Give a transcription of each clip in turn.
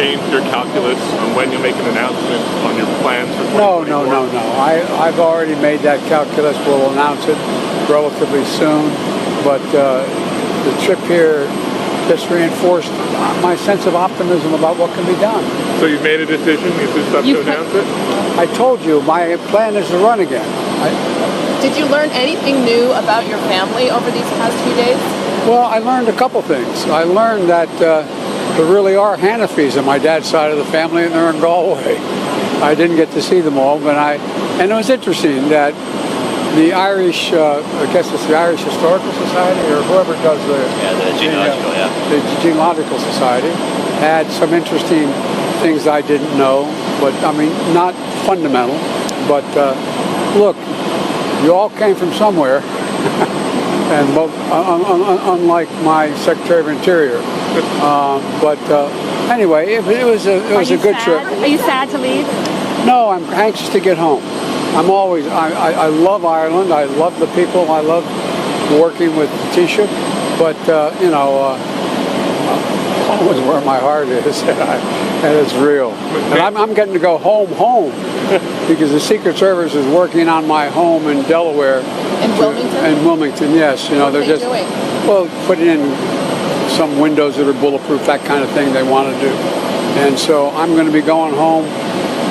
changed your calculus on when you'll make an announcement on your plans for 2024? No. I've already made that calculus. We'll announce it relatively soon. But the trip here just reinforced my sense of optimism about what can be done. So you've made a decision? You just have to announce it? I told you, my plan is to run again. Did you learn anything new about your family over these past few days? Well, I learned a couple things. I learned that there really are Hanafis on my dad's side of the family, and they're in Galway. I didn't get to see them all, and it was interesting that the Irish, I guess it's the Irish Historical Society, or whoever does the Genealogical Society, had some interesting things I didn't know, but I mean, not fundamental. But look, you all came from somewhere, and unlike my Secretary of Interior. Anyway, it was a good trip. Are you sad to leave? No, I'm anxious to get home. I love Ireland. I love the people. I love working with Taoiseach. But, home is where my heart is, and it's real. And I'm getting to go home, because the Secret Service is working on my home in Delaware. In Wilmington? In Wilmington, yes. What are they doing? Well, putting in some windows that are bulletproof, that kind of thing they want to do. And so I'm going to be going home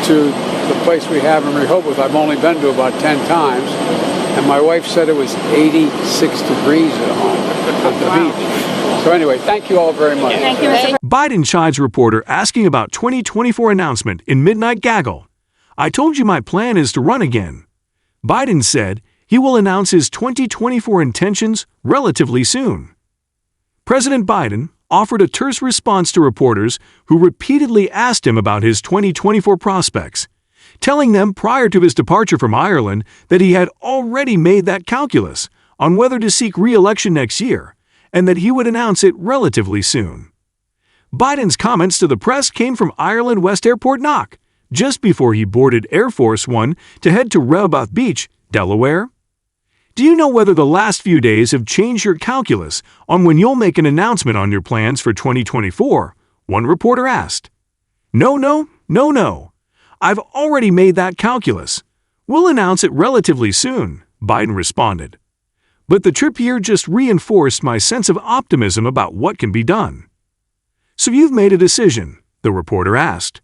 to the place we have in Rehoboth. I've only been to about 10 times, and my wife said it was 86 degrees at home at the beach. So anyway, thank you all very much. Thank you, Mr. Biden chides reporter asking about 2024 announcement in Midnight Gaggle. I told you my plan is to run again. Biden said he will announce his 2024 intentions relatively soon. President Biden offered a terse response to reporters who repeatedly asked him about his 2024 prospects, telling them prior to his departure from Ireland that he had already made that calculus on whether to seek re-election next year and that he would announce it relatively soon. Biden's comments to the press came from Ireland West Airport Knock, just before he boarded Air Force One to head to Rehoboth Beach, Delaware. Do you know whether the last few days have changed your calculus on when you'll make an announcement on your plans for 2024? One reporter asked. No. I've already made that calculus. We'll announce it relatively soon, Biden responded. But the trip here just reinforced my sense of optimism about what can be done. So you've made a decision, the reporter asked.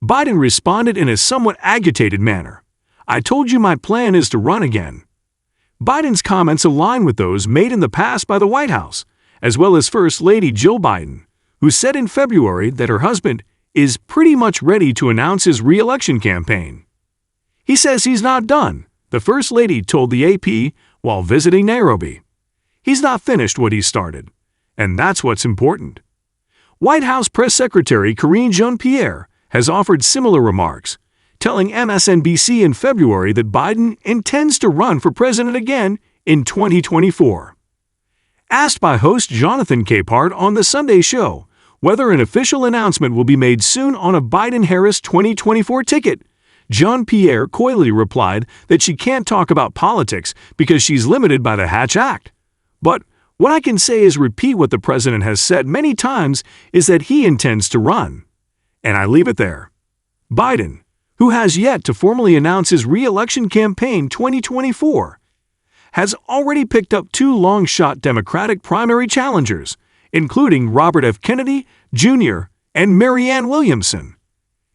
Biden responded in a somewhat agitated manner. I told you my plan is to run again. Biden's comments align with those made in the past by the White House, as well as First Lady Jill Biden, who said in February that her husband is pretty much ready to announce his re-election campaign. He says he's not done, the First Lady told the AP while visiting Nairobi. He's not finished what he started, and that's what's important. White House Press Secretary Karine Jean-Pierre has offered similar remarks, telling MSNBC in February that Biden intends to run for president again in 2024. Asked by host Jonathan Capehart on The Sunday Show whether an official announcement will be made soon on a Biden-Harris 2024 ticket, Jean-Pierre coyly replied that she can't talk about politics because she's limited by the Hatch Act. But what I can say is repeat what the president has said many times is that he intends to run. And I leave it there. Biden, who has yet to formally announce his re-election campaign 2024, has already picked up two long-shot Democratic primary challengers, including Robert F. Kennedy, Jr. and Marianne Williamson.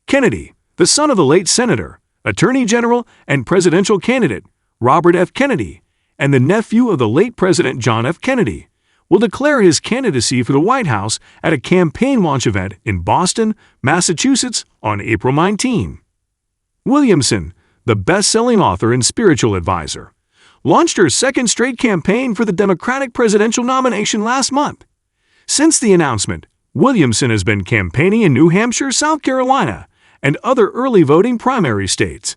Kennedy, the son of the late Senator, Attorney General, and presidential candidate Robert F. Kennedy, and the nephew of the late President John F. Kennedy, will declare his candidacy for the White House at a campaign launch event in Boston, Massachusetts on April 19. Williamson, the best-selling author and spiritual advisor, launched her second straight campaign for the Democratic presidential nomination last month. Since the announcement, Williamson has been campaigning in New Hampshire, South Carolina, and other early voting primary states.